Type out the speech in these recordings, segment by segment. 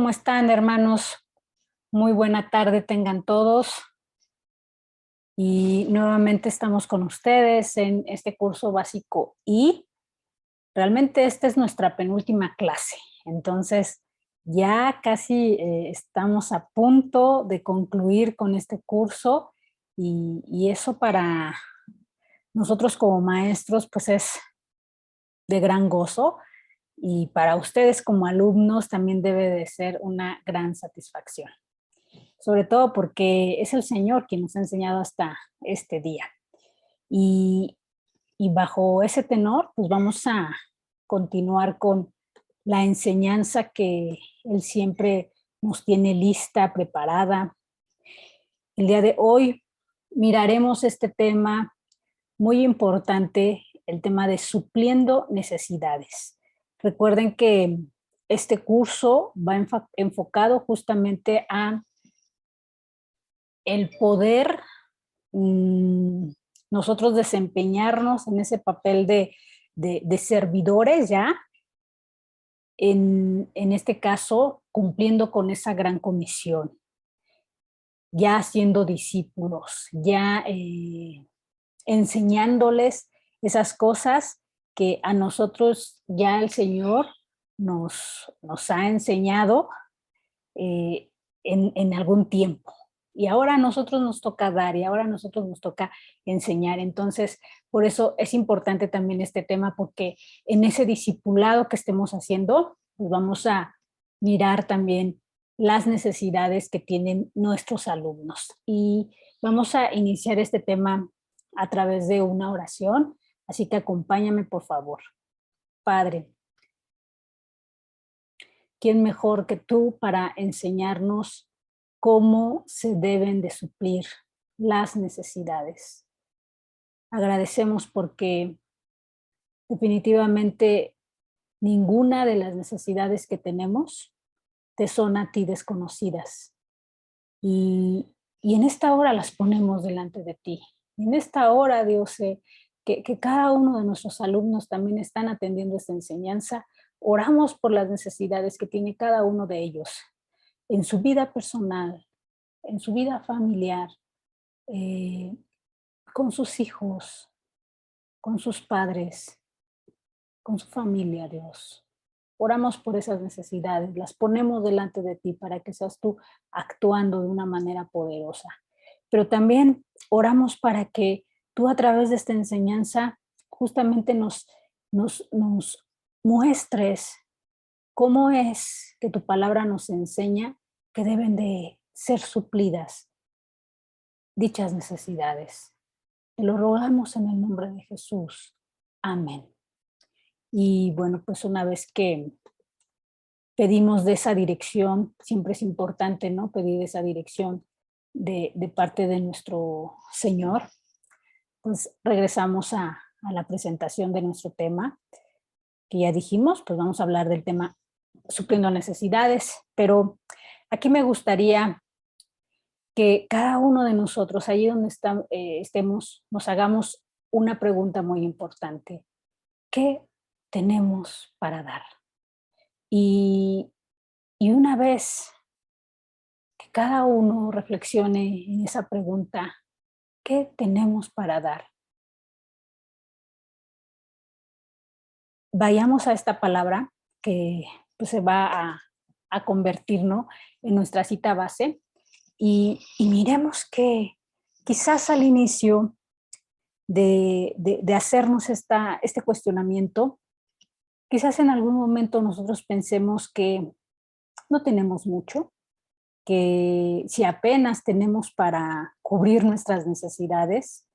¿Cómo están, hermanos? Muy buena tarde tengan todos. Y nuevamente estamos con ustedes en este curso básico y realmente esta es nuestra penúltima clase. Entonces, ya casi estamos a punto de concluir con este curso y eso para nosotros como maestros pues es de gran gozo y para ustedes como alumnos también debe de ser una gran satisfacción. Sobre todo porque es el Señor quien nos ha enseñado hasta este día. Y, y bajo ese tenor, pues vamos a continuar con la enseñanza que Él siempre nos tiene lista, preparada. El día de hoy miraremos este tema muy importante, el tema de supliendo necesidades. Recuerden que este curso va enfocado justamente a el poder nosotros desempeñarnos en ese papel de servidores ya, en este caso, cumpliendo con esa gran comisión, ya siendo discípulos, ya enseñándoles esas cosas que a nosotros ya el Señor nos ha enseñado en algún tiempo. Y ahora a nosotros nos toca dar y ahora a nosotros nos toca enseñar. Entonces, por eso es importante también este tema, porque en ese discipulado que estemos haciendo, pues vamos a mirar también las necesidades que tienen nuestros alumnos. Y vamos a iniciar este tema a través de una oración, así que acompáñame, por favor. Padre, ¿quién mejor que tú para enseñarnos cómo se deben de suplir las necesidades? Agradecemos porque definitivamente ninguna de las necesidades que tenemos te son a ti desconocidas. Y en esta hora las ponemos delante de ti. En esta hora, Dios, sé que cada uno de nuestros alumnos también están atendiendo esta enseñanza. Oramos por las necesidades que tiene cada uno de ellos en su vida personal, en su vida familiar, eh, con sus hijos, con sus padres, con su familia, Dios. Oramos por esas necesidades, las ponemos delante de ti para que seas tú actuando de una manera poderosa. Pero también oramos para que tú a través de esta enseñanza justamente nos muestres cómo es que tu palabra nos enseña que deben de ser suplidas dichas necesidades. Te lo rogamos en el nombre de Jesús. Amén. Y bueno, pues una vez que pedimos de esa dirección, siempre es importante, ¿no? Pedir esa dirección de parte de nuestro Señor. Pues regresamos a la presentación de nuestro tema, que ya dijimos, pues vamos a hablar del tema supliendo necesidades, pero aquí me gustaría que cada uno de nosotros, allí donde estemos, nos hagamos una pregunta muy importante. ¿Qué tenemos para dar? Y una vez que cada uno reflexione en esa pregunta, ¿qué tenemos para dar? Vayamos a esta palabra que pues, se va a convertir, ¿no?, en nuestra cita base y miremos que quizás al inicio de hacernos este cuestionamiento, quizás en algún momento nosotros pensemos que no tenemos mucho, que si apenas tenemos para cubrir nuestras necesidades,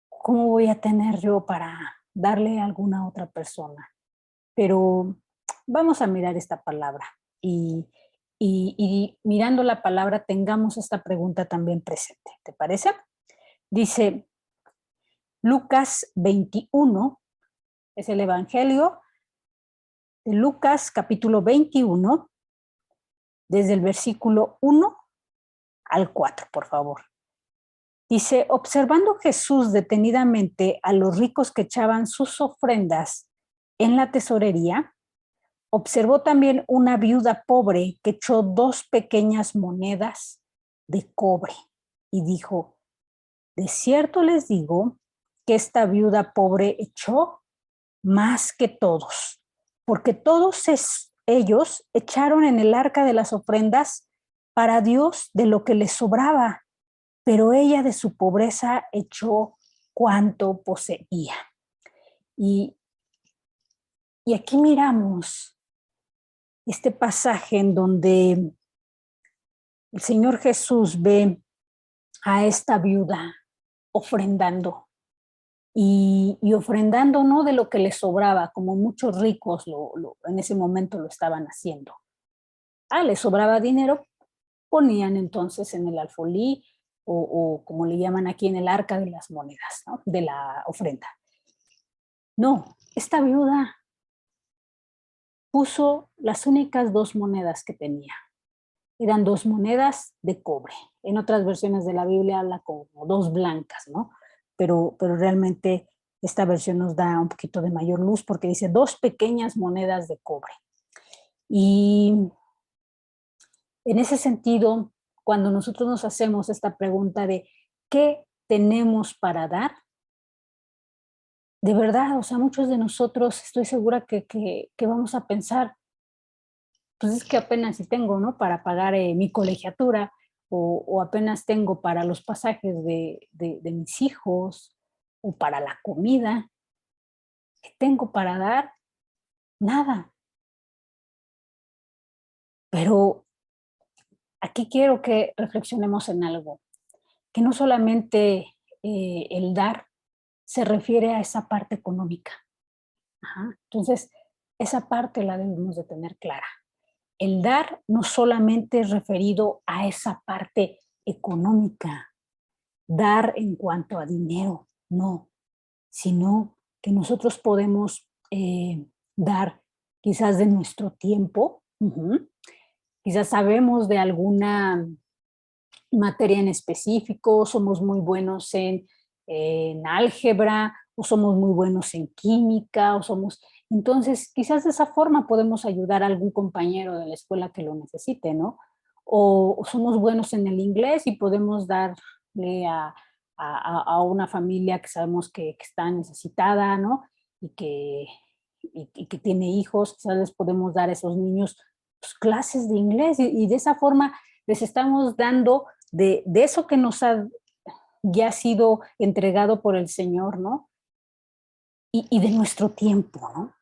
¿cómo voy a tener yo para darle a alguna otra persona? Pero vamos a mirar esta palabra y mirando la palabra tengamos esta pregunta también presente. ¿Te parece? Dice Lucas 21, es el Evangelio de Lucas capítulo 21, desde el versículo 1 al 4, por favor. Dice, observando Jesús detenidamente a los ricos que echaban sus ofrendas en la tesorería, observó también una viuda pobre que echó 2 pequeñas monedas de cobre y dijo, de cierto les digo que esta viuda pobre echó más que todos, porque todos ellos echaron en el arca de las ofrendas para Dios de lo que les sobraba, pero ella de su pobreza echó cuanto poseía. Y aquí miramos este pasaje en donde el Señor Jesús ve a esta viuda ofrendando y ofrendando no de lo que le sobraba, como muchos ricos en ese momento lo estaban haciendo. Les sobraba dinero, ponían entonces en el alfolí o como le llaman aquí en el arca de las monedas, ¿no? De la ofrenda. No, esta viuda puso las únicas 2 monedas que tenía. Eran 2 monedas de cobre. En otras versiones de la Biblia habla como 2 blancas, ¿no? Pero realmente esta versión nos da un poquito de mayor luz porque dice 2 pequeñas monedas de cobre. Y en ese sentido, cuando nosotros nos hacemos esta pregunta de ¿qué tenemos para dar? De verdad, o sea, muchos de nosotros estoy segura que vamos a pensar, pues es que apenas si tengo, ¿no? Para pagar mi colegiatura o apenas tengo para los pasajes de mis hijos o para la comida. ¿Qué tengo para dar? Nada. Pero aquí quiero que reflexionemos en algo, que no solamente el dar se refiere a esa parte económica. Ajá. Entonces, esa parte la debemos de tener clara. El dar no solamente es referido a esa parte económica, dar en cuanto a dinero, no, sino que nosotros podemos dar quizás de nuestro tiempo, quizás sabemos de alguna materia en específico, somos muy buenos en álgebra, o somos muy buenos en química, entonces quizás de esa forma podemos ayudar a algún compañero de la escuela que lo necesite, ¿no? O somos buenos en el inglés y podemos darle a una familia que sabemos que está necesitada, ¿no? Y que tiene hijos, quizás les podemos dar a esos niños pues, clases de inglés y de esa forma les estamos dando de eso que nos ha ya sido entregado por el Señor, ¿no? Y de nuestro tiempo, ¿no?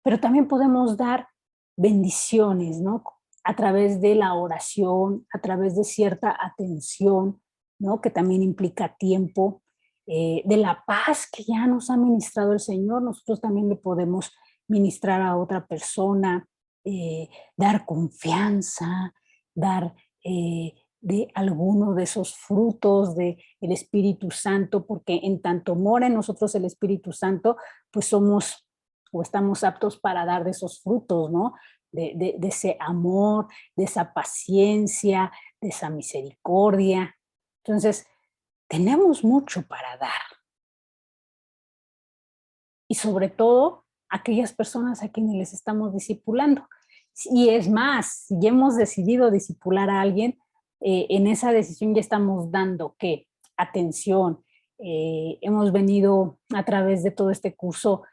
Pero también podemos dar bendiciones, ¿no? A través de la oración, a través de cierta atención, ¿no? Que también implica tiempo, de la paz que ya nos ha ministrado el Señor, nosotros también le podemos ministrar a otra persona, dar confianza, dar de alguno de esos frutos del Espíritu Santo, porque en tanto mora en nosotros el Espíritu Santo, pues somos o estamos aptos para dar de esos frutos, ¿no? De ese amor, de esa paciencia, de esa misericordia. Entonces, tenemos mucho para dar. Y sobre todo, aquellas personas a quienes les estamos discipulando. Y es más, si hemos decidido discipular a alguien, en esa decisión ya estamos dando ¿qué? Atención. Hemos venido a través de todo este curso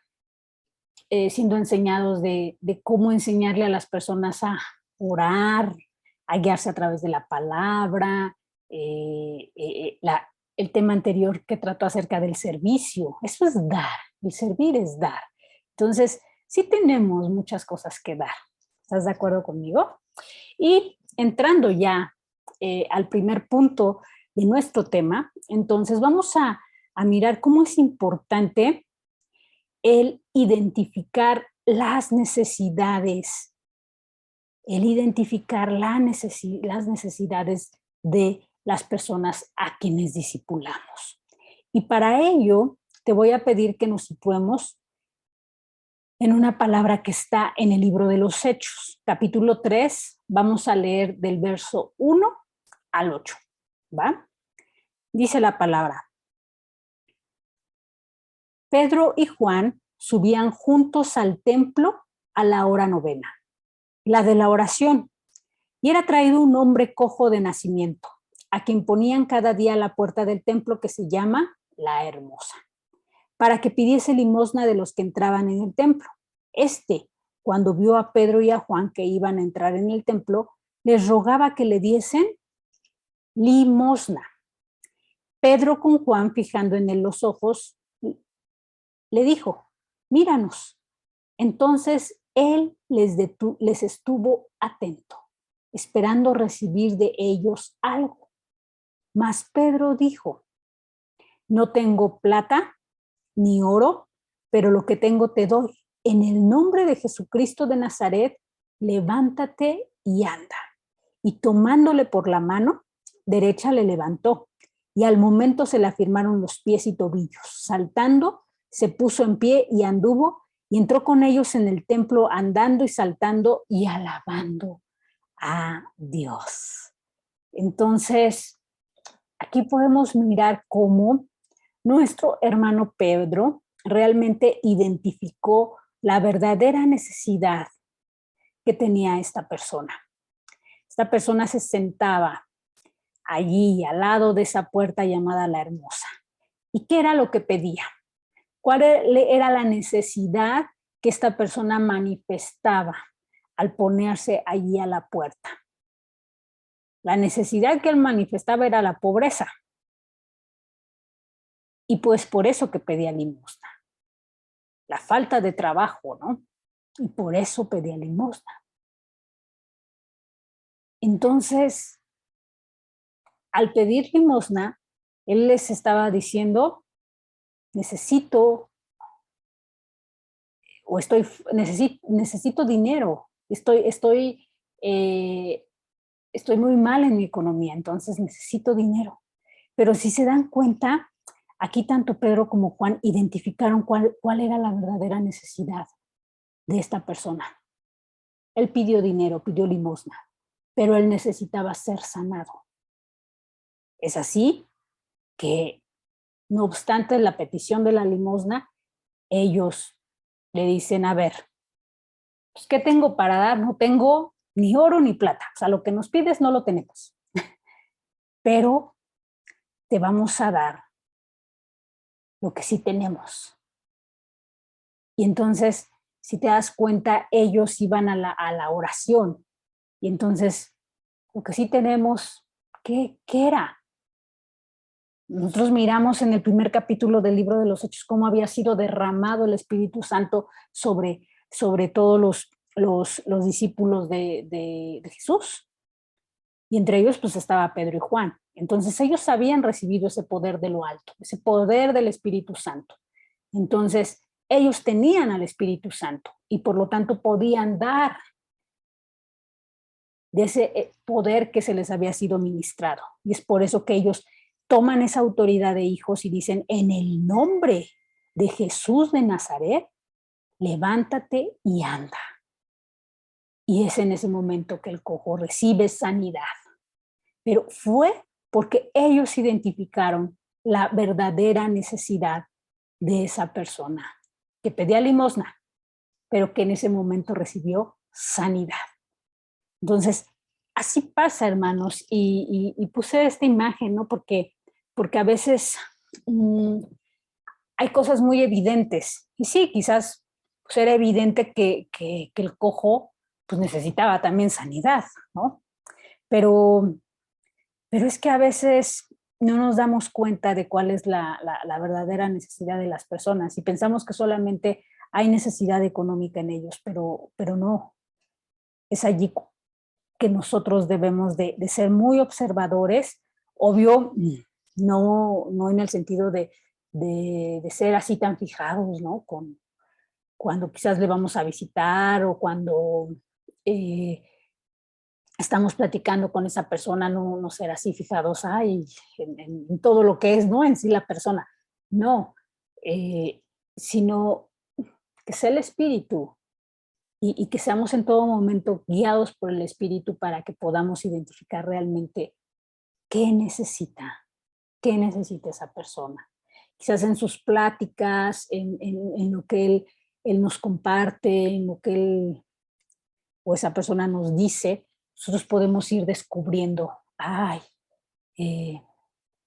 siendo enseñados de cómo enseñarle a las personas a orar, a guiarse a través de la palabra, el tema anterior que trató acerca del servicio, eso es dar, el servir es dar. Entonces, sí tenemos muchas cosas que dar. ¿Estás de acuerdo conmigo? Y entrando ya al primer punto de nuestro tema, entonces vamos a mirar cómo es importante el identificar las necesidades, las necesidades de las personas a quienes discipulamos. Y para ello te voy a pedir que nos situemos en una palabra que está en el libro de los Hechos, capítulo 3, vamos a leer del verso 1 al 8, ¿va? Dice la palabra: Pedro y Juan subían juntos al templo a la hora novena, la de la oración, y era traído un hombre cojo de nacimiento, a quien ponían cada día a la puerta del templo que se llama La Hermosa, para que pidiese limosna de los que entraban en el templo. Cuando vio a Pedro y a Juan que iban a entrar en el templo, les rogaba que le diesen limosna. Pedro, con Juan fijando en él los ojos, le dijo: míranos. Entonces él les estuvo atento, esperando recibir de ellos algo. Mas Pedro dijo: no tengo plata ni oro, pero lo que tengo te doy. En el nombre de Jesucristo de Nazaret, levántate y anda. Y tomándole por la mano derecha le levantó, y al momento se le afirmaron los pies y tobillos. Saltando, se puso en pie y anduvo, y entró con ellos en el templo, andando y saltando y alabando a Dios. Entonces, aquí podemos mirar cómo nuestro hermano Pedro realmente identificó la verdadera necesidad que tenía esta persona. Esta persona se sentaba allí al lado de esa puerta llamada La Hermosa. ¿Y qué era lo que pedía? ¿Cuál era la necesidad que esta persona manifestaba al ponerse allí a la puerta? La necesidad que él manifestaba era la pobreza. Y pues por eso que pedía limosna. La falta de trabajo, ¿no? Y por eso pedía limosna. Entonces, al pedir limosna, él les estaba diciendo: necesito dinero, estoy muy mal en mi economía, entonces necesito dinero. Pero si se dan cuenta, aquí tanto Pedro como Juan identificaron cuál era la verdadera necesidad de esta persona. Él pidió dinero, pidió limosna, pero él necesitaba ser sanado. Es así que, no obstante la petición de la limosna, ellos le dicen: a ver, pues, ¿qué tengo para dar? No tengo ni oro ni plata. O sea, lo que nos pides no lo tenemos. Pero te vamos a dar lo que sí tenemos. Y entonces, si te das cuenta, ellos iban a la oración. Y entonces, lo que sí tenemos, ¿qué era? Nosotros miramos en el primer capítulo del libro de los Hechos cómo había sido derramado el Espíritu Santo sobre todos los discípulos de Jesús. Y entre ellos pues estaba Pedro y Juan. Entonces ellos habían recibido ese poder de lo alto, ese poder del Espíritu Santo. Entonces ellos tenían al Espíritu Santo y por lo tanto podían dar de ese poder que se les había sido ministrado. Y es por eso que ellos toman esa autoridad de hijos y dicen: en el nombre de Jesús de Nazaret, levántate y anda. Y es en ese momento que el cojo recibe sanidad. Pero fue porque ellos identificaron la verdadera necesidad de esa persona, que pedía limosna, pero que en ese momento recibió sanidad. Entonces, así pasa, hermanos, y puse esta imagen, ¿no? Porque a veces hay cosas muy evidentes. Y sí, quizás pues, era evidente que el cojo pues, necesitaba también sanidad, ¿no? Pero es que a veces no nos damos cuenta de cuál es la verdadera necesidad de las personas y pensamos que solamente hay necesidad económica en ellos, pero no. Es allí que nosotros debemos de ser muy observadores, obvio, no en el sentido de ser así tan fijados, ¿no? Cuando quizás le vamos a visitar o cuando estamos platicando con esa persona, no ser así fijados en todo lo que es, ¿no? En sí la persona. No, sino que sea el espíritu y que seamos en todo momento guiados por el espíritu para que podamos identificar realmente qué necesita esa persona. Quizás en sus pláticas, en lo que él él nos comparte, en lo que él o esa persona nos dice, nosotros podemos ir descubriendo, ay,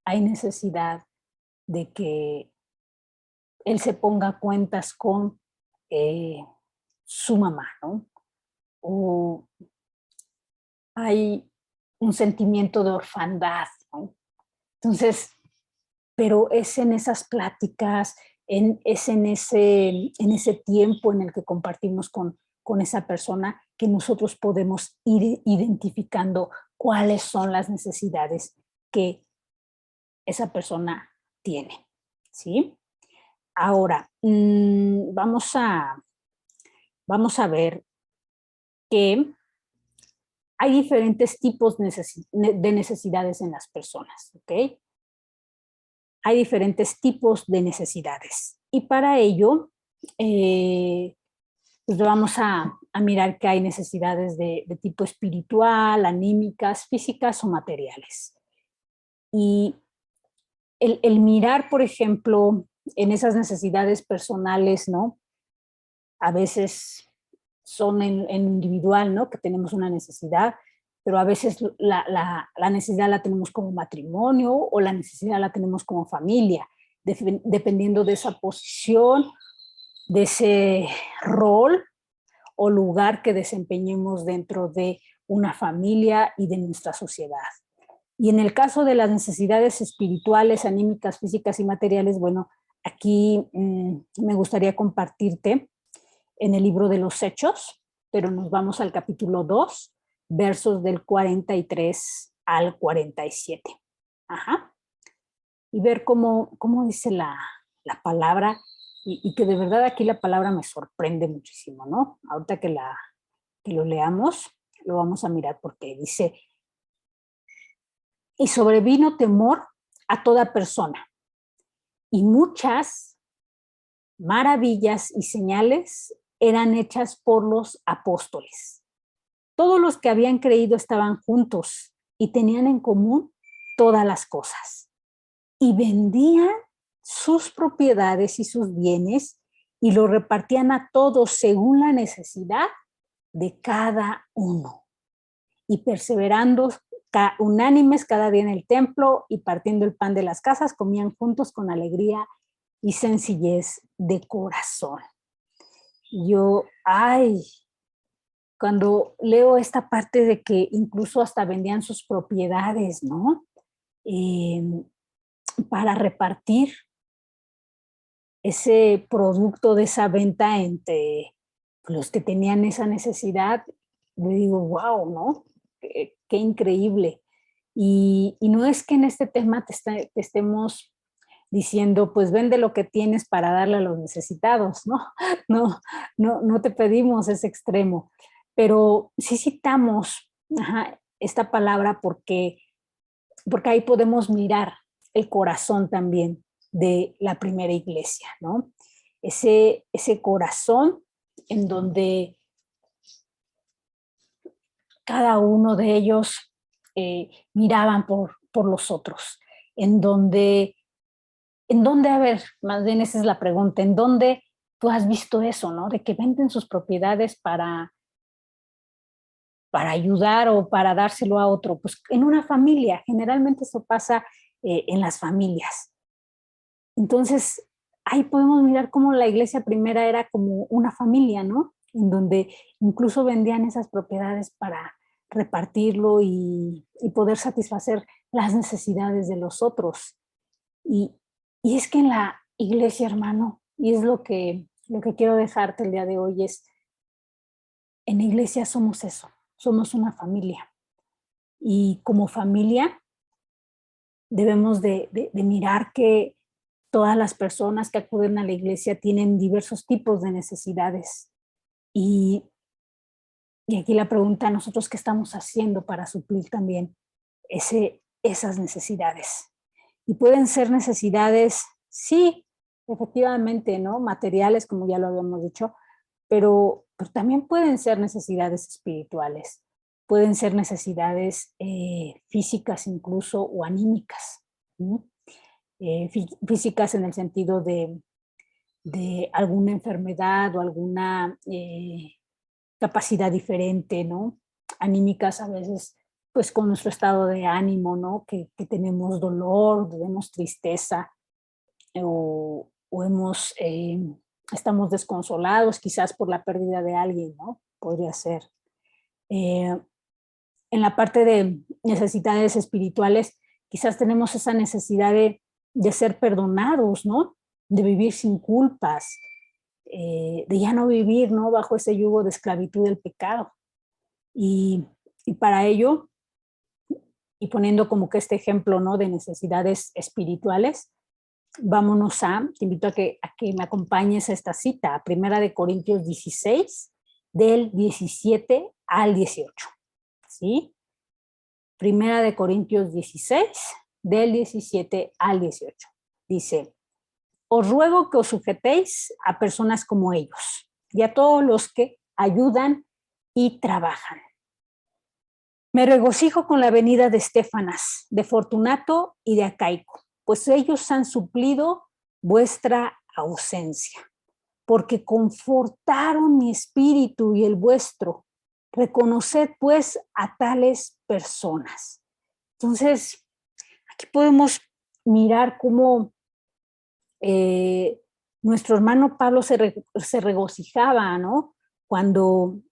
hay necesidad de que él se ponga a cuentas con eh, su mamá, ¿no? O hay un sentimiento de orfandad, ¿no? Entonces, pero es en esas pláticas, es en ese tiempo en el que compartimos con esa persona que nosotros podemos ir identificando cuáles son las necesidades que esa persona tiene, ¿sí? Ahora, vamos a ver que hay diferentes tipos de necesidades en las personas, ¿ok? Hay diferentes tipos de necesidades. Y para ello, pues vamos a mirar que hay necesidades de tipo espiritual, anímicas, físicas o materiales. Y el mirar, por ejemplo, en esas necesidades personales, ¿no? A veces son en individual, ¿no? Que tenemos una necesidad, pero a veces la necesidad la tenemos como matrimonio o la necesidad la tenemos como familia, dependiendo de esa posición, de ese rol o lugar que desempeñemos dentro de una familia y de nuestra sociedad. Y en el caso de las necesidades espirituales, anímicas, físicas y materiales, bueno, aquí me gustaría compartirte en el libro de los Hechos, pero nos vamos al capítulo 2, versos del 43 al 47. Ajá. Y ver cómo dice la palabra y que de verdad aquí la palabra me sorprende muchísimo, ¿no? Ahorita que lo leamos, lo vamos a mirar porque dice, y sobrevino temor a toda persona, y muchas maravillas y señales eran hechas por los apóstoles. Todos los que habían creído estaban juntos y tenían en común todas las cosas. Y vendían sus propiedades y sus bienes y lo repartían a todos según la necesidad de cada uno. Y perseverando unánimes cada día en el templo y partiendo el pan de las casas, comían juntos con alegría y sencillez de corazón. Yo, cuando leo esta parte de que incluso hasta vendían sus propiedades, ¿no? Para repartir ese producto de esa venta entre los que tenían esa necesidad, yo digo, wow, ¿no? Qué increíble. Y no es que en este tema te estemos diciendo, pues vende lo que tienes para darle a los necesitados, ¿no? No te pedimos ese extremo, pero sí citamos esta palabra porque ahí podemos mirar el corazón también de la primera iglesia, ¿no? Ese corazón en donde cada uno de ellos miraban por los otros, en donde, a ver, más bien esa es la pregunta, ¿en dónde tú has visto eso, ¿no? De que venden sus propiedades para ayudar o para dárselo a otro. Pues en una familia, generalmente eso pasa en las familias. Entonces, ahí podemos mirar cómo la iglesia primera era como una familia, ¿no? En donde incluso vendían esas propiedades para repartirlo y poder satisfacer las necesidades de los otros. Y, y es que en la iglesia, hermano, y es lo que quiero dejarte el día de hoy, es, en la iglesia somos eso, somos una familia. Y como familia debemos de mirar que todas las personas que acuden a la iglesia tienen diversos tipos de necesidades. Y, y aquí la pregunta, ¿nosotros qué estamos haciendo para suplir también esas necesidades? Y pueden ser necesidades, sí, efectivamente, ¿no? Materiales, como ya lo habíamos dicho, pero también pueden ser necesidades espirituales, pueden ser necesidades físicas incluso o anímicas. ¿Sí? Físicas en el sentido de alguna enfermedad o alguna capacidad diferente, ¿no? Anímicas a veces, pues con nuestro estado de ánimo, ¿no? Que tenemos dolor, tenemos tristeza o estamos desconsolados quizás por la pérdida de alguien, ¿no? Podría ser. En la parte de necesidades espirituales, quizás tenemos esa necesidad de ser perdonados, ¿no? De vivir sin culpas, de ya no vivir, ¿no? Bajo ese yugo de esclavitud del pecado. Y para ello, y poniendo como que este ejemplo, ¿no? De necesidades espirituales, te invito a que me acompañes a esta cita, Primera de Corintios 16, del 17 al 18, ¿sí? Primera de Corintios 16, del 17 al 18. Dice, os ruego que os sujetéis a personas como ellos y a todos los que ayudan y trabajan. Me regocijo con la venida de Estéfanas, de Fortunato y de Acaico, pues ellos han suplido vuestra ausencia, porque confortaron mi espíritu y el vuestro. Reconoced pues a tales personas. Entonces, aquí podemos mirar cómo nuestro hermano Pablo se regocijaba, ¿no? Cuando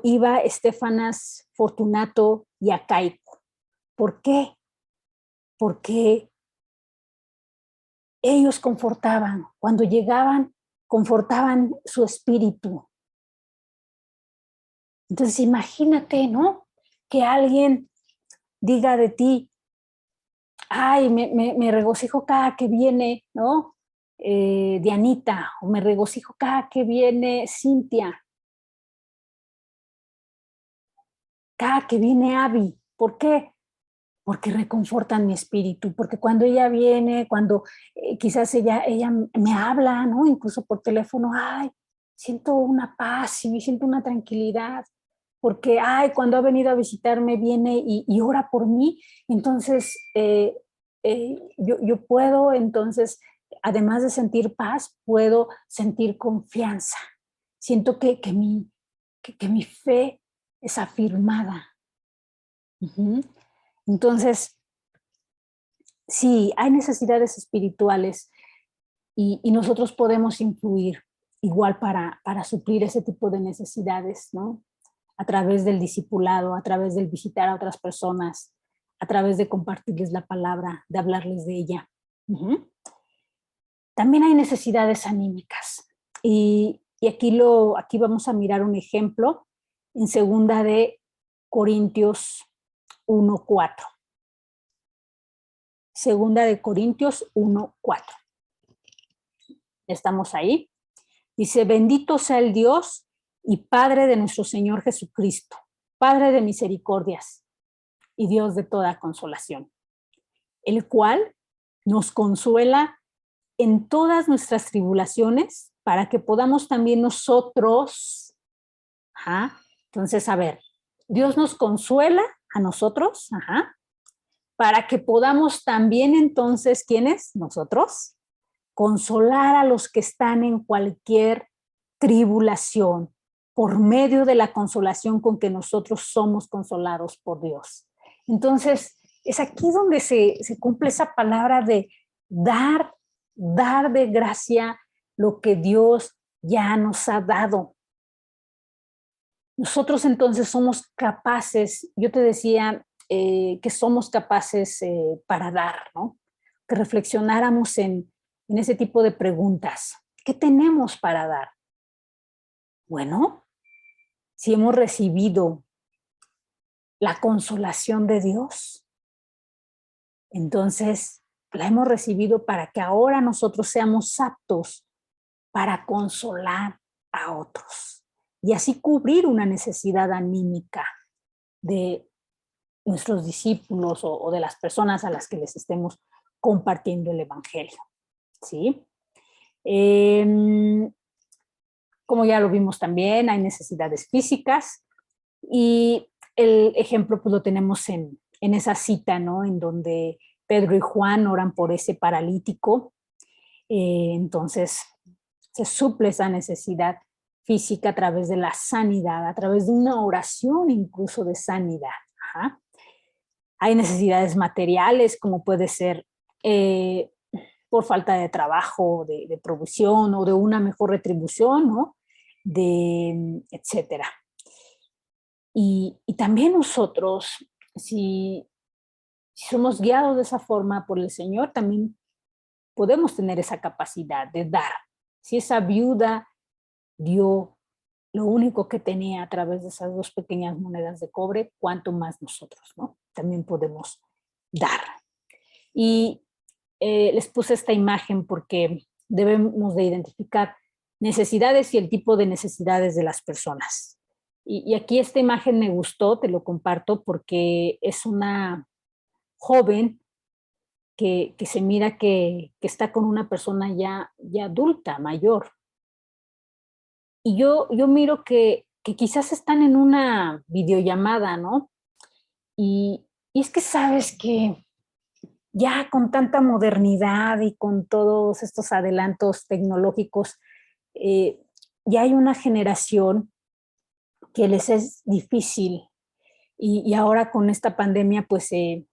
iba Estéfanas, Fortunato y Acaico. ¿Por qué? Porque ellos confortaban, cuando llegaban, confortaban su espíritu. Entonces imagínate, ¿no? Que alguien diga de ti, ay, me regocijo cada que viene, ¿no? Dianita, o me regocijo cada que viene Cintia, cada que viene Abby. ¿Por qué? Porque reconfortan mi espíritu, porque cuando ella viene, cuando quizás ella me habla, ¿no? Incluso por teléfono, ay, siento una paz y siento una tranquilidad, porque, ay, cuando ha venido a visitarme viene y ora por mí, entonces yo puedo, entonces, además de sentir paz, puedo sentir confianza. Siento que mi fe es afirmada. Uh-huh. Entonces, sí, hay necesidades espirituales y nosotros podemos influir igual para suplir ese tipo de necesidades, ¿no? A través del discipulado, a través del visitar a otras personas, a través de compartirles la palabra, de hablarles de ella. Uh-huh. También hay necesidades anímicas y aquí vamos a mirar un ejemplo en 2 de Corintios 1:4. 2 de Corintios 1:4. ¿Estamos ahí? Dice, bendito sea el Dios y Padre de nuestro Señor Jesucristo, Padre de misericordias y Dios de toda consolación, el cual nos consuela en todas nuestras tribulaciones para que podamos también nosotros, entonces, a ver, Dios nos consuela a nosotros, para que podamos también entonces, ¿quiénes? Nosotros, consolar a los que están en cualquier tribulación por medio de la consolación con que nosotros somos consolados por Dios. Entonces, es aquí donde se cumple esa palabra de dar de gracia lo que Dios ya nos ha dado. Nosotros entonces somos capaces, yo te decía que somos capaces para dar, ¿no? Que reflexionáramos en ese tipo de preguntas. ¿Qué tenemos para dar? Bueno, si hemos recibido la consolación de Dios, entonces la hemos recibido para que ahora nosotros seamos aptos para consolar a otros y así cubrir una necesidad anímica de nuestros discípulos o de las personas a las que les estemos compartiendo el evangelio, ¿sí? Como ya lo vimos también, hay necesidades físicas y el ejemplo pues lo tenemos en esa cita, ¿no? En donde Pedro y Juan oran por ese paralítico. Entonces, se suple esa necesidad física a través de la sanidad, a través de una oración incluso de sanidad. Ajá. Hay necesidades materiales, como puede ser por falta de trabajo, de provisión o de una mejor retribución, ¿no? Etcétera. Y también nosotros, si somos guiados de esa forma por el Señor, también podemos tener esa capacidad de dar. Si esa viuda dio lo único que tenía a través de esas 2 pequeñas monedas de cobre, cuánto más nosotros, ¿no? También podemos dar. Y les puse esta imagen porque debemos de identificar necesidades y el tipo de necesidades de las personas. Y aquí esta imagen me gustó, te lo comparto, porque es una joven que se mira que está con una persona ya adulta, mayor. Y yo miro que quizás están en una videollamada, ¿no? Y es que sabes que ya con tanta modernidad y con todos estos adelantos tecnológicos, ya hay una generación que les es difícil y ahora con esta pandemia pues se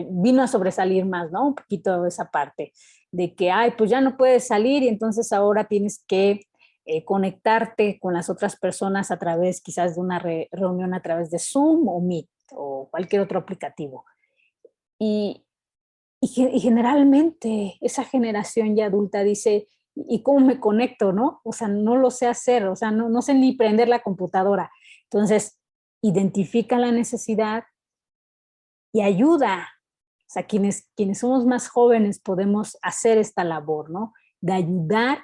vino a sobresalir más, ¿no? Un poquito esa parte de que, ay, pues ya no puedes salir y entonces ahora tienes que conectarte con las otras personas a través quizás de una reunión a través de Zoom o Meet o cualquier otro aplicativo. Y, y generalmente esa generación ya adulta dice, ¿y cómo me conecto, no? O sea, no lo sé hacer, o sea, no sé ni prender la computadora. Entonces, identifica la necesidad y ayuda. O sea, quienes somos más jóvenes podemos hacer esta labor, ¿no? De ayudar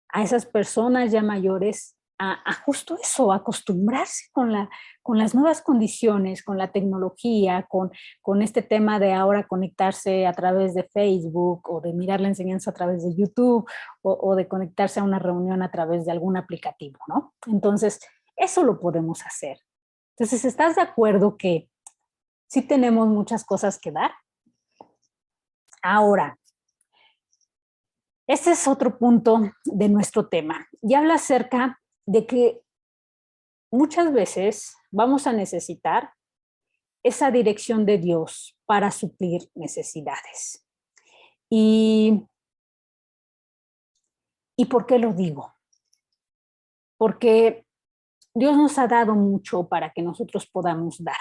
a esas personas ya mayores a justo eso, a acostumbrarse con las nuevas condiciones, con la tecnología, con este tema de ahora conectarse a través de Facebook o de mirar la enseñanza a través de YouTube o de conectarse a una reunión a través de algún aplicativo, ¿no? Entonces, eso lo podemos hacer. Entonces, ¿estás de acuerdo que sí tenemos muchas cosas que dar? Ahora, este es otro punto de nuestro tema y habla acerca de que muchas veces vamos a necesitar esa dirección de Dios para suplir necesidades. ¿Y por qué lo digo? Porque Dios nos ha dado mucho para que nosotros podamos dar,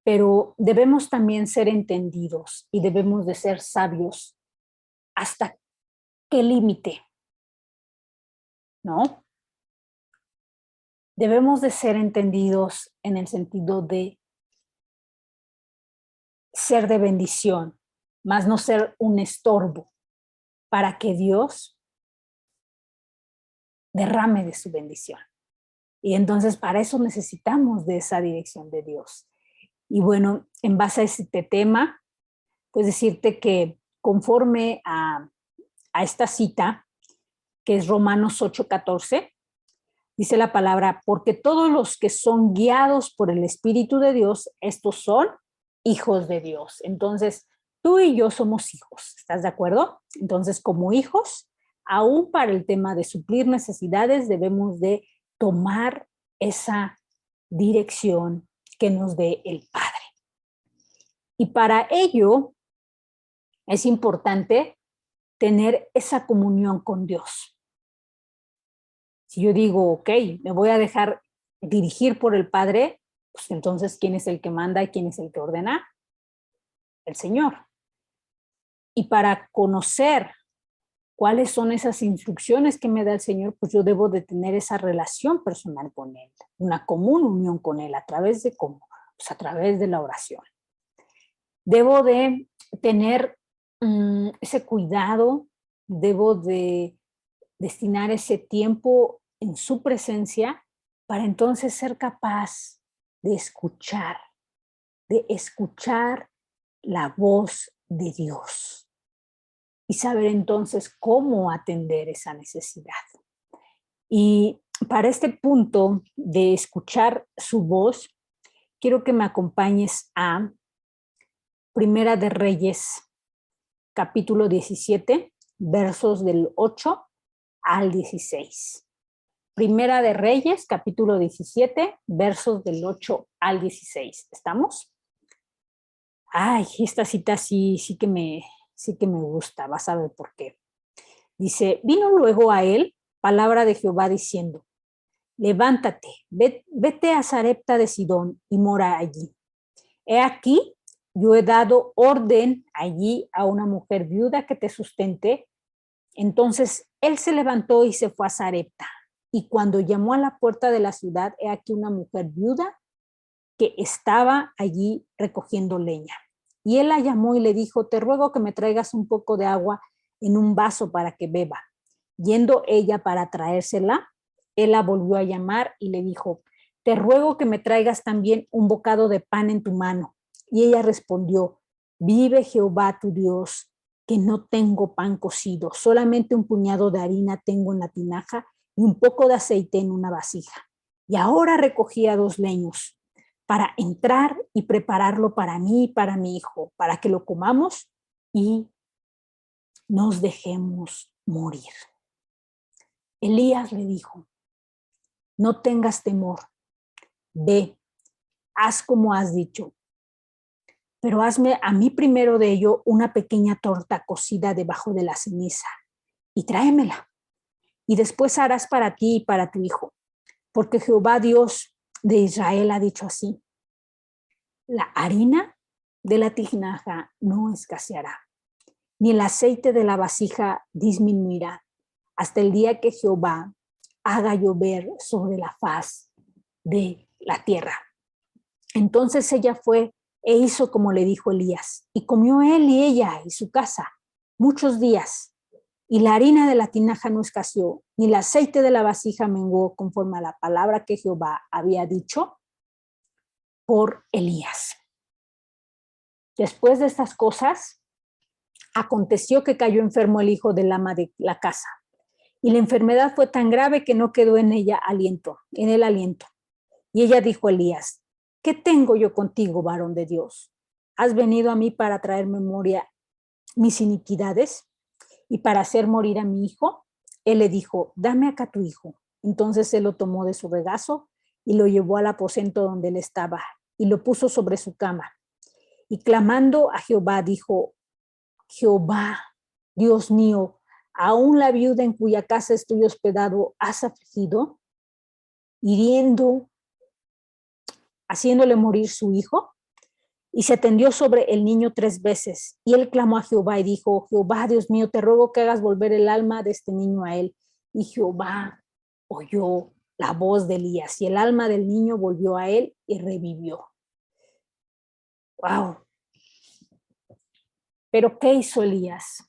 pero debemos también ser entendidos y debemos de ser sabios hasta qué límite, ¿no? Debemos de ser entendidos en el sentido de ser de bendición, más no ser un estorbo para que Dios derrame de su bendición. Y entonces para eso necesitamos de esa dirección de Dios. Y bueno, en base a este tema, pues decirte que conforme a esta cita, que es Romanos 8:14, dice la palabra, porque todos los que son guiados por el Espíritu de Dios, estos son hijos de Dios. Entonces, tú y yo somos hijos, ¿estás de acuerdo? Entonces, como hijos, aún para el tema de suplir necesidades, debemos de tomar esa dirección que nos dé el Padre. Y para ello es importante tener esa comunión con Dios. Si yo digo, ok, me voy a dejar dirigir por el Padre, pues entonces, ¿quién es el que manda y quién es el que ordena? El Señor. Y para conocer cuáles son esas instrucciones que me da el Señor, pues yo debo de tener esa relación personal con Él, una común unión con Él. ¿A través de cómo? Pues a través de la oración. Debo de tener ese cuidado, debo de destinar ese tiempo en su presencia para entonces ser capaz de escuchar la voz de Dios y saber entonces cómo atender esa necesidad. Y para este punto de escuchar su voz, quiero que me acompañes a Primera de Reyes, capítulo 17, versos del 8 al 16. Primera de Reyes, capítulo 17, versos del 8 al 16. ¿Estamos? Ay, esta cita sí que me gusta, vas a ver por qué. Dice, vino luego a él palabra de Jehová diciendo, levántate, vete a Sarepta de Sidón y mora allí. He aquí, yo he dado orden allí a una mujer viuda que te sustente. Entonces él se levantó y se fue a Sarepta. Y cuando llamó a la puerta de la ciudad, he aquí una mujer viuda que estaba allí recogiendo leña. Y él la llamó y le dijo, te ruego que me traigas un poco de agua en un vaso para que beba. Yendo ella para traérsela, él la volvió a llamar y le dijo, te ruego que me traigas también un bocado de pan en tu mano. Y ella respondió, vive Jehová tu Dios, que no tengo pan cocido, solamente un puñado de harina tengo en la tinaja y un poco de aceite en una vasija. Y ahora recogía 2 leños para entrar y prepararlo para mí y para mi hijo, para que lo comamos y nos dejemos morir. Elías le dijo, no tengas temor, ve, haz como has dicho, pero hazme a mí primero de ello una pequeña torta cocida debajo de la ceniza y tráemela. Y después harás para ti y para tu hijo, porque Jehová Dios de Israel ha dicho así, la harina de la tinaja no escaseará, ni el aceite de la vasija disminuirá, hasta el día que Jehová haga llover sobre la faz de la tierra. Entonces ella fue e hizo como le dijo Elías, y comió él y ella y su casa muchos días, y la harina de la tinaja no escaseó, ni el aceite de la vasija menguó, conforme a la palabra que Jehová había dicho por Elías. Después de estas cosas, aconteció que cayó enfermo el hijo del ama de la casa, y la enfermedad fue tan grave que no quedó en ella aliento, en el aliento. Y ella dijo a Elías, ¿qué tengo yo contigo, varón de Dios? ¿Has venido a mí para traer memoria mis iniquidades y para hacer morir a mi hijo? Él le dijo, dame acá tu hijo. Entonces él lo tomó de su regazo y lo llevó al aposento donde él estaba y lo puso sobre su cama. Y clamando a Jehová, dijo, Jehová, Dios mío, aún la viuda en cuya casa estoy hospedado has afligido, hiriendo, haciéndole morir su hijo. Y se tendió sobre el niño 3 veces. Y él clamó a Jehová y dijo, Jehová, Dios mío, te ruego que hagas volver el alma de este niño a él. Y Jehová oyó la voz de Elías y el alma del niño volvió a él y revivió. ¡Wow! Pero ¿qué hizo Elías?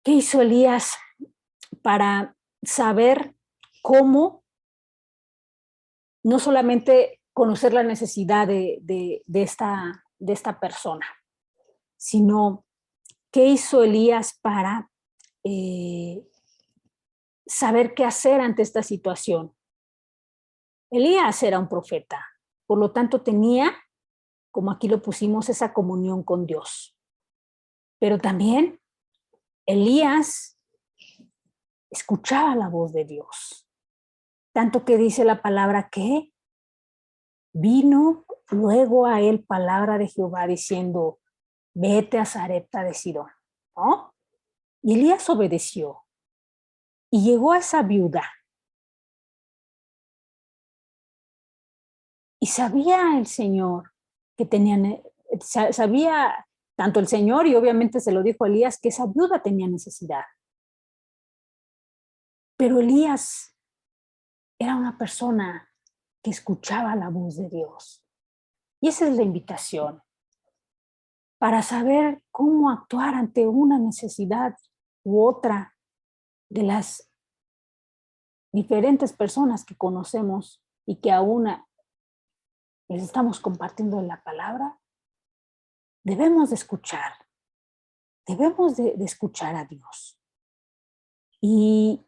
¿Qué hizo Elías para saber cómo no solamente conocer la necesidad de esta persona, sino qué hizo Elías para saber qué hacer ante esta situación? Elías era un profeta, por lo tanto tenía, como aquí lo pusimos, esa comunión con Dios. Pero también Elías escuchaba la voz de Dios, tanto que dice la palabra que vino luego a él palabra de Jehová diciendo, vete a Sarepta de Sidón, ¿no? Y Elías obedeció y llegó a esa viuda. Y sabía el Señor que tenían, sabía tanto el Señor y obviamente se lo dijo a Elías que esa viuda tenía necesidad. Pero Elías era una persona que escuchaba la voz de Dios. Y esa es la invitación para saber cómo actuar ante una necesidad u otra de las diferentes personas que conocemos y que aún les estamos compartiendo la palabra. Debemos de escuchar, debemos de escuchar a Dios. Y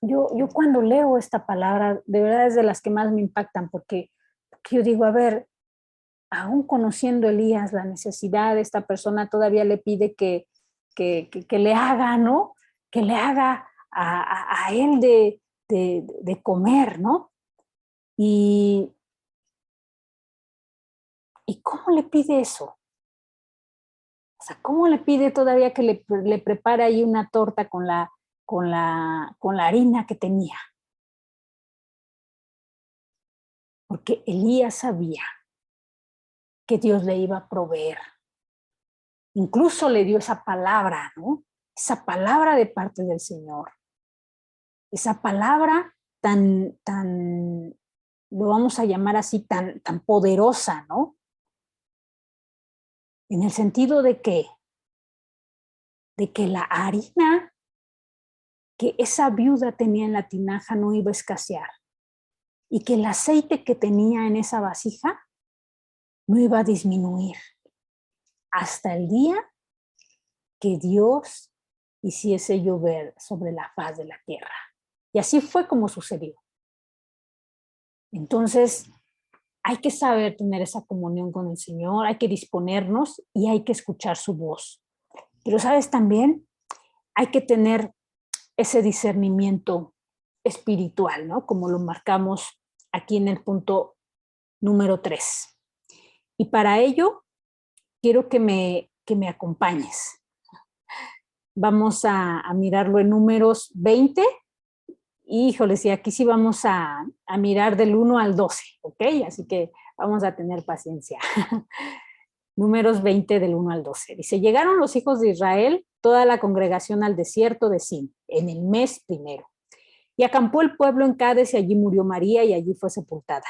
yo cuando leo esta palabra, de verdad es de las que más me impactan, porque yo digo, a ver, aún conociendo Elías la necesidad de esta persona, todavía le pide que le haga, ¿no? Que le haga a él de comer, ¿no? ¿Y cómo le pide eso? O sea, ¿cómo le pide todavía que le prepare ahí una torta con la harina que tenía? Porque Elías sabía que Dios le iba a proveer. Incluso le dio esa palabra, ¿no? Esa palabra de parte del Señor. Esa palabra tan, lo vamos a llamar así, tan poderosa, ¿no? En el sentido de que la harina que esa viuda tenía en la tinaja no iba a escasear y que el aceite que tenía en esa vasija no iba a disminuir hasta el día que Dios hiciese llover sobre la faz de la tierra. Y así fue como sucedió. Entonces, hay que saber tener esa comunión con el Señor, hay que disponernos y hay que escuchar su voz. Pero, ¿sabes también? Hay que tener ese discernimiento espiritual, ¿no? Como lo marcamos aquí en el punto número 3. Y para ello, quiero que me acompañes. Vamos a mirarlo en Números 20. Híjoles, y aquí sí vamos a mirar del 1 al 12, ¿ok? Así que vamos a tener paciencia. Números 20 del 1 al 12. Dice, llegaron los hijos de Israel, toda la congregación al desierto de Sin, en el mes primero. Y acampó el pueblo en Cades y allí murió María y allí fue sepultada.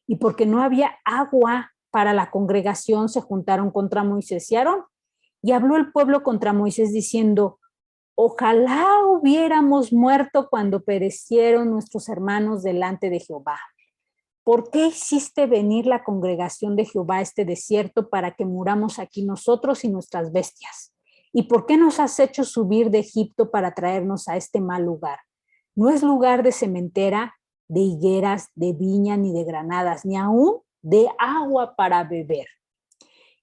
Y porque no había agua para la congregación, se juntaron contra Moisés y Aarón. Y habló el pueblo contra Moisés diciendo, ojalá hubiéramos muerto cuando perecieron nuestros hermanos delante de Jehová. ¿Por qué hiciste venir la congregación de Jehová a este desierto para que muramos aquí nosotros y nuestras bestias? ¿Y por qué nos has hecho subir de Egipto para traernos a este mal lugar? No es lugar de sementera, de higueras, de viña, ni de granadas, ni aún de agua para beber.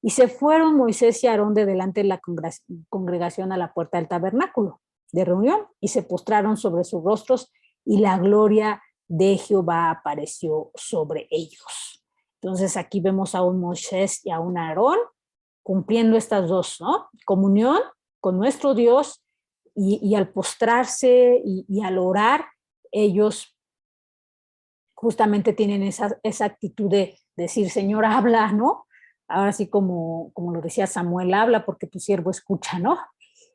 Y se fueron Moisés y Aarón de delante de la congregación a la puerta del tabernáculo de reunión y se postraron sobre sus rostros y la gloria de Jehová apareció sobre ellos. Entonces aquí vemos a un Moisés y a un Aarón cumpliendo estas dos, ¿no? Comunión con nuestro Dios y al postrarse y al orar, ellos justamente tienen esa actitud de decir, Señor, habla, ¿no? Ahora sí, como lo decía Samuel, habla porque tu siervo escucha, ¿no?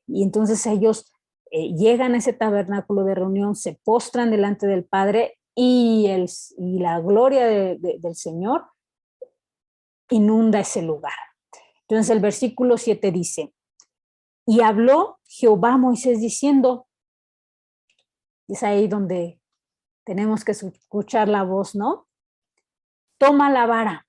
Y entonces ellos llegan a ese tabernáculo de reunión, se postran delante del Padre y la gloria del Señor inunda ese lugar. Entonces el versículo 7 dice, y habló Jehová a Moisés diciendo, es ahí donde tenemos que escuchar la voz, ¿no? Toma la vara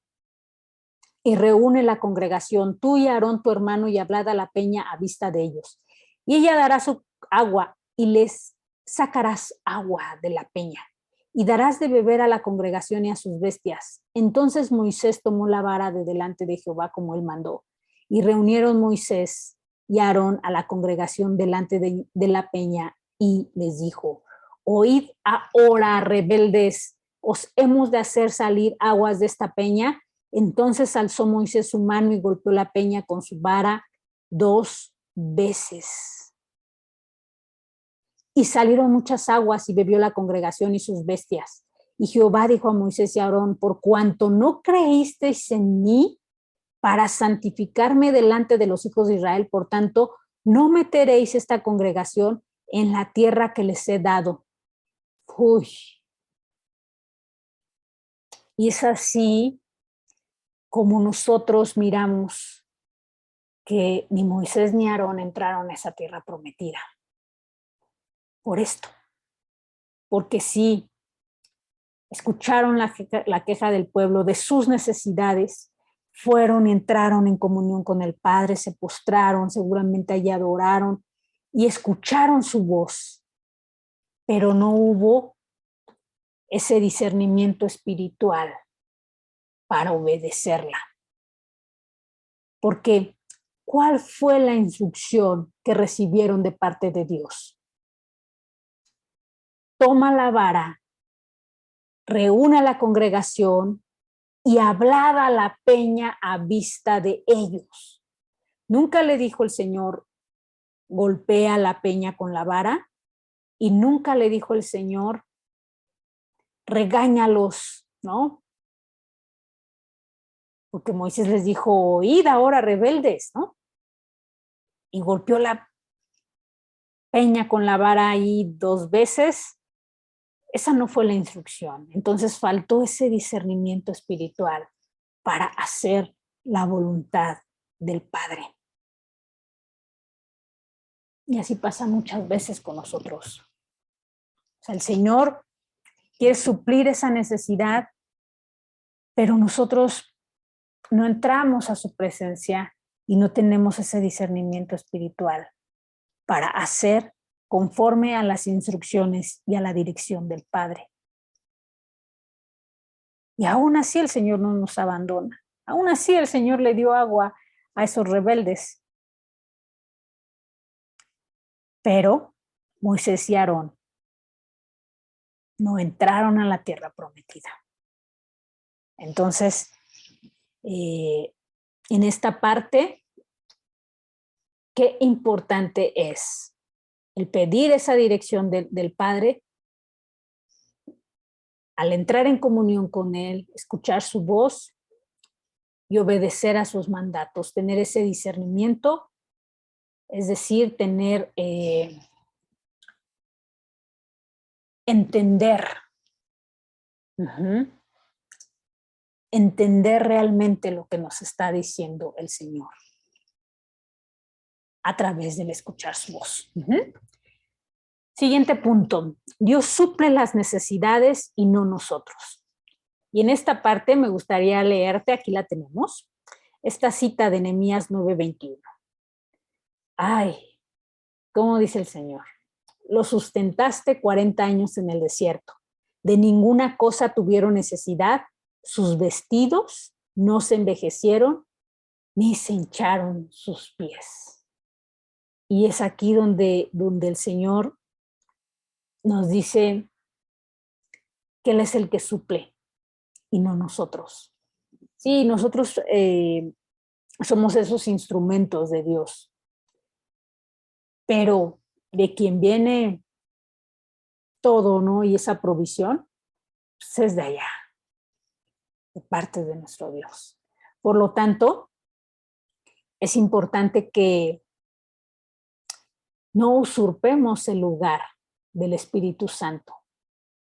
y reúne la congregación, tú y Aarón tu hermano, y hablad a la peña a vista de ellos. Y ella dará su agua y les sacarás agua de la peña y darás de beber a la congregación y a sus bestias. Entonces Moisés tomó la vara de delante de Jehová como él mandó, y reunieron Moisés y Aarón a la congregación delante de la peña y les dijo, oíd ahora, rebeldes, os hemos de hacer salir aguas de esta peña. Entonces alzó Moisés su mano y golpeó la peña con su vara 2 veces. Y salieron muchas aguas y bebió la congregación y sus bestias. Y Jehová dijo a Moisés y a Aarón, por cuanto no creísteis en mí para santificarme delante de los hijos de Israel, por tanto, no meteréis esta congregación en la tierra que les he dado. Uy. Y es así como nosotros miramos que ni Moisés ni Aarón entraron a esa tierra prometida. Por esto. Porque sí, escucharon la queja del pueblo de sus necesidades, fueron y entraron en comunión con el Padre, se postraron, seguramente allí adoraron y escucharon su voz, pero no hubo ese discernimiento espiritual para obedecerla. Porque, ¿cuál fue la instrucción que recibieron de parte de Dios? Toma la vara, reúna a la congregación y hablad a la peña a vista de ellos. Nunca le dijo el Señor, golpea la peña con la vara, y nunca le dijo el Señor, regáñalos, ¿no? Porque Moisés les dijo, id ahora rebeldes, ¿no? Y golpeó la peña con la vara ahí 2 veces. Esa no fue la instrucción. Entonces faltó ese discernimiento espiritual para hacer la voluntad del Padre. Y así pasa muchas veces con nosotros. O sea, el Señor quiere suplir esa necesidad, pero nosotros no entramos a su presencia y no tenemos ese discernimiento espiritual para hacer conforme a las instrucciones y a la dirección del Padre. Y aún así el Señor no nos abandona. Aún así el Señor le dio agua a esos rebeldes. Pero Moisés y Aarón no entraron a la tierra prometida. Entonces, en esta parte, qué importante es el pedir esa dirección del Padre, al entrar en comunión con Él, escuchar su voz y obedecer a sus mandatos, tener ese discernimiento, es decir, tener, entender, entender realmente lo que nos está diciendo el Señor a través del escuchar su voz. Siguiente punto, Dios suple las necesidades y no nosotros. Y en esta parte me gustaría leerte, aquí la tenemos, esta cita de Nehemías 9:21. Ay, ¿cómo dice el Señor? Lo sustentaste 40 años en el desierto. De ninguna cosa tuvieron necesidad, sus vestidos no se envejecieron, ni se hincharon sus pies. Y es aquí donde el Señor nos dice que Él es el que suple y no nosotros. Sí, nosotros somos esos instrumentos de Dios, pero de quien viene todo, ¿no? Y esa provisión, pues es de allá, de parte de nuestro Dios. Por lo tanto, es importante que no usurpemos el lugar del Espíritu Santo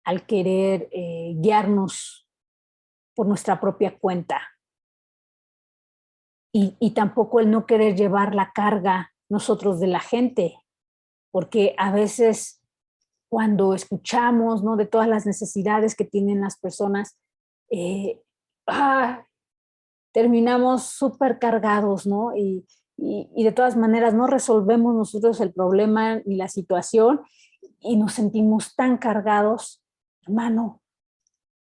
al querer guiarnos por nuestra propia cuenta. Y tampoco el no querer llevar la carga nosotros de la gente, porque a veces cuando escuchamos, ¿no?, de todas las necesidades que tienen las personas, terminamos súper cargados, ¿no? Y de todas maneras no resolvemos nosotros el problema ni la situación y nos sentimos tan cargados. Hermano,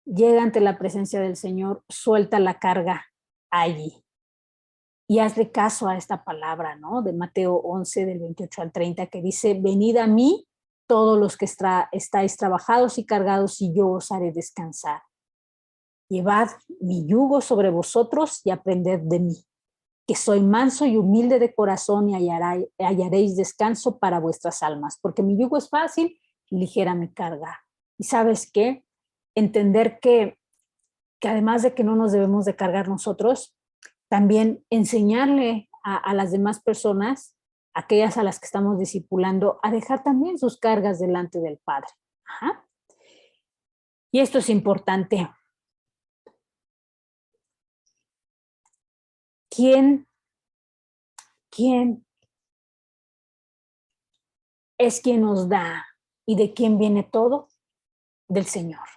llega ante la presencia del Señor, suelta la carga allí. Y hazle caso a esta palabra, ¿no? De Mateo 11, del 28 al 30, que dice, venid a mí todos los que estáis trabajados y cargados, y yo os haré descansar. Llevad mi yugo sobre vosotros y aprended de mí, que soy manso y humilde de corazón, y hallaréis descanso para vuestras almas, porque mi yugo es fácil y ligera mi carga. ¿Y sabes qué? Entender que además de que no nos debemos de cargar nosotros, también enseñarle a las demás personas, aquellas a las que estamos discipulando, a dejar también sus cargas delante del Padre. Ajá. Y esto es importante. ¿Quién es quien nos da y de quién viene todo? Del Señor.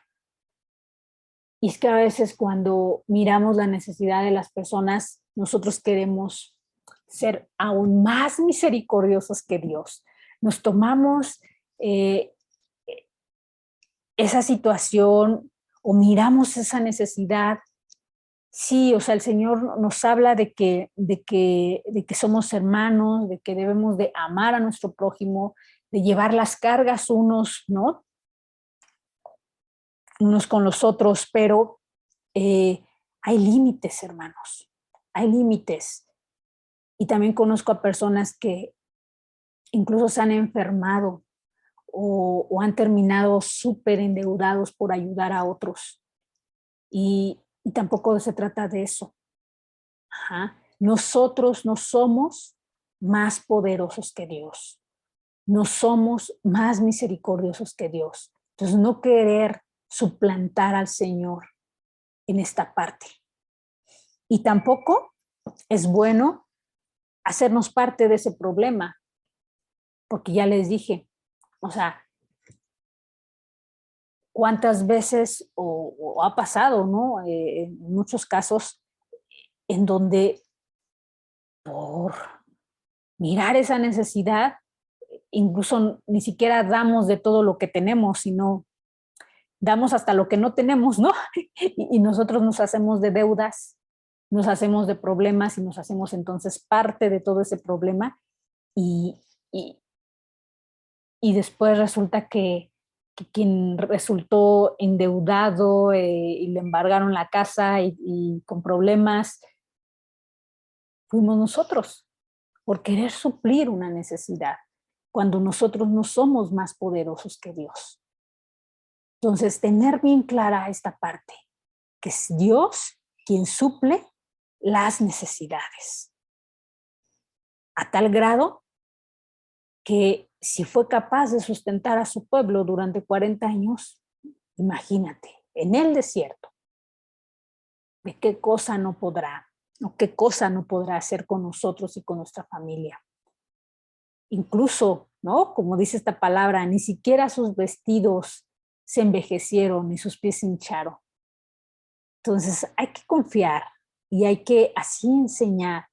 Y es que a veces cuando miramos la necesidad de las personas, nosotros queremos ser aún más misericordiosos que Dios. Nos tomamos esa situación o miramos esa necesidad sí, o sea, el Señor nos habla de que somos hermanos, de que debemos de amar a nuestro prójimo, de llevar las cargas unos, ¿no? Unos con los otros, pero hay límites, hermanos, hay límites. Y también conozco a personas que incluso se han enfermado o han terminado súper endeudados por ayudar a otros. Y tampoco se trata de eso. Ajá. Nosotros no somos más poderosos que Dios. No somos más misericordiosos que Dios. Entonces, no querer suplantar al Señor en esta parte. Y tampoco es bueno hacernos parte de ese problema, porque ya les dije, o sea, cuántas veces o ha pasado, ¿no? En muchos casos en donde por mirar esa necesidad, incluso ni siquiera damos de todo lo que tenemos, sino damos hasta lo que no tenemos, ¿no? Y nosotros nos hacemos de deudas, nos hacemos de problemas y nos hacemos entonces parte de todo ese problema y, y, y después resulta que quien resultó endeudado y le embargaron la casa y con problemas, fuimos nosotros por querer suplir una necesidad, cuando nosotros no somos más poderosos que Dios. Entonces, tener bien clara esta parte, que es Dios quien suple las necesidades, a tal grado que si fue capaz de sustentar a su pueblo durante 40 años, imagínate, en el desierto, ¿de qué cosa no podrá, o qué cosa no podrá hacer con nosotros y con nuestra familia? Incluso, ¿no? Como dice esta palabra, ni siquiera sus vestidos se envejecieron ni sus pies se hincharon. Entonces hay que confiar y hay que así enseñar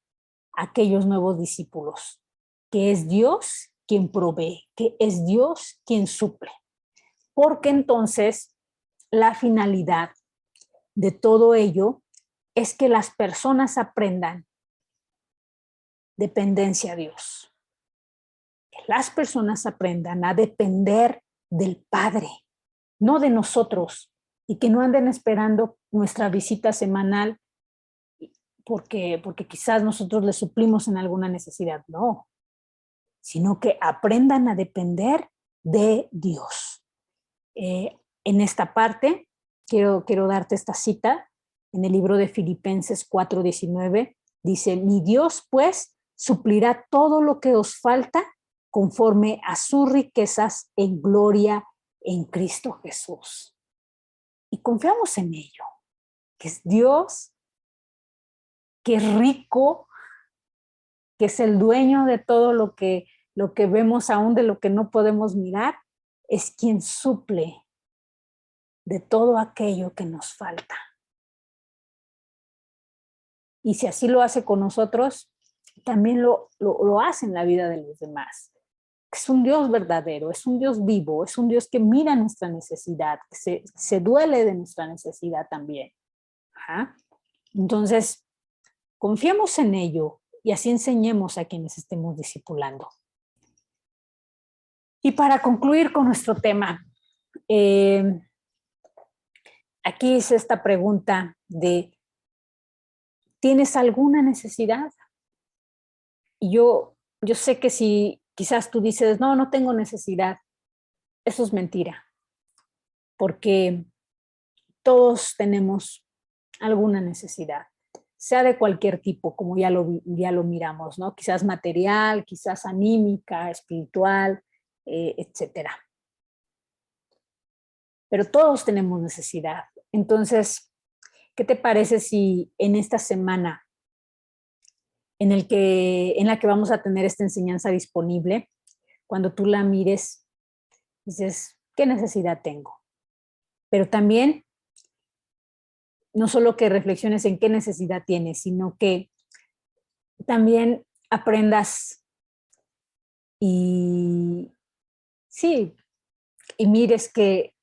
a aquellos nuevos discípulos que es Dios quien provee, que es Dios quien suple. Porque entonces la finalidad de todo ello es que las personas aprendan dependencia a Dios. Que las personas aprendan a depender del Padre, no de nosotros, y que no anden esperando nuestra visita semanal porque quizás nosotros les suplimos en alguna necesidad, no, sino que aprendan a depender de Dios. En esta parte, quiero darte esta cita en el libro de Filipenses 4:19, dice, mi Dios pues suplirá todo lo que os falta conforme a sus riquezas en gloria en Cristo Jesús. Y confiamos en ello, que es Dios, que es rico, que es el dueño de todo lo que vemos, aún de lo que no podemos mirar, es quien suple de todo aquello que nos falta. Y si así lo hace con nosotros, también lo hace en la vida de los demás. Es un Dios verdadero, es un Dios vivo, es un Dios que mira nuestra necesidad, que se duele de nuestra necesidad también. Ajá. Entonces, confiemos en ello y así enseñemos a quienes estemos discipulando. Y para concluir con nuestro tema, aquí es esta pregunta de, ¿tienes alguna necesidad? Y yo sé que si quizás tú dices, no, no tengo necesidad, eso es mentira, porque todos tenemos alguna necesidad, sea de cualquier tipo, como ya lo miramos, ¿no? Quizás material, quizás anímica, espiritual, etcétera. Pero todos tenemos necesidad. Entonces, ¿qué te parece si en esta semana en la que vamos a tener esta enseñanza disponible, cuando tú la mires, dices, ¿qué necesidad tengo? Pero también, no solo que reflexiones en qué necesidad tienes, sino que también aprendas y sí, y mires que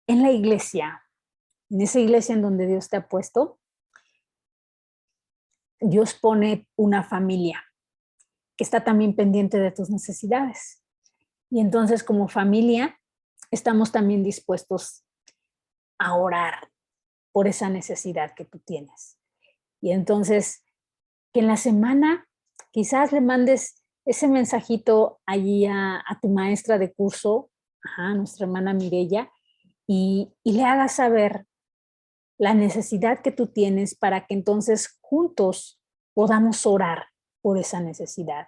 en la iglesia, en esa iglesia en donde Dios te ha puesto, Dios pone una familia que está también pendiente de tus necesidades. Y entonces como familia estamos también dispuestos a orar por esa necesidad que tú tienes. Y entonces que en la semana quizás le mandes ese mensajito allí a tu maestra de curso, nuestra hermana Mireya, y le hagas saber la necesidad que tú tienes para que entonces juntos podamos orar por esa necesidad.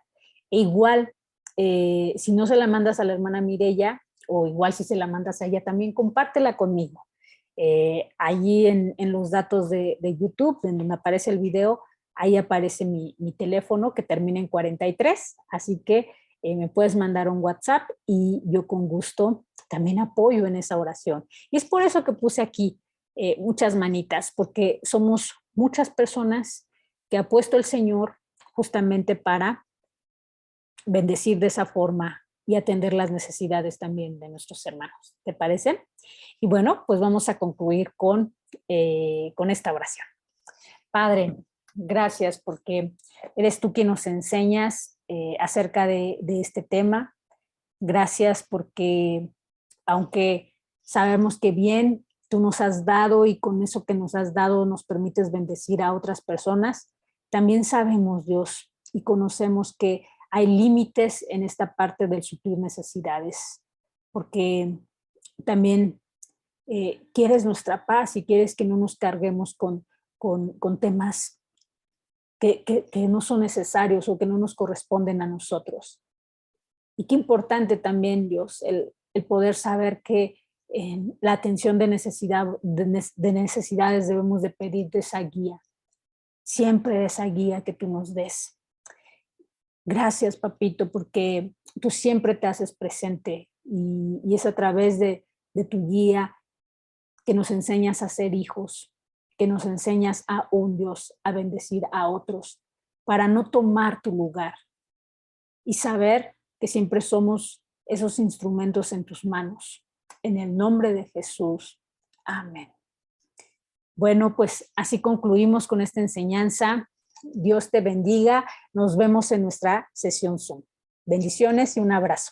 E igual, si no se la mandas a la hermana Mireya, o igual si se la mandas a ella también, compártela conmigo. Allí en los datos de YouTube, en donde aparece el video, ahí aparece mi teléfono que termina en 43, así que me puedes mandar un WhatsApp y yo con gusto también apoyo en esa oración. Y es por eso que puse aquí muchas manitas, porque somos muchas personas que ha puesto el Señor justamente para bendecir de esa forma y atender las necesidades también de nuestros hermanos. ¿Te parece? Y bueno, pues vamos a concluir con esta oración. Padre, gracias porque eres tú quien nos enseñas acerca de este tema. Gracias porque aunque sabemos que bien tú nos has dado y con eso que nos has dado nos permites bendecir a otras personas, también sabemos, Dios, y conocemos que hay límites en esta parte del suplir necesidades, porque también quieres nuestra paz y quieres que no nos carguemos con temas que no son necesarios o que no nos corresponden a nosotros. Y qué importante también, Dios, el poder saber que en la atención de necesidades debemos de pedirte esa guía, siempre esa guía que tú nos des. Gracias, papito, porque tú siempre te haces presente y es a través de tu guía que nos enseñas a ser hijos, que nos enseñas a un Dios, a bendecir a otros, para no tomar tu lugar y saber que siempre somos esos instrumentos en tus manos. En el nombre de Jesús. Amén. Bueno, pues así concluimos con esta enseñanza. Dios te bendiga. Nos vemos en nuestra sesión Zoom. Bendiciones y un abrazo.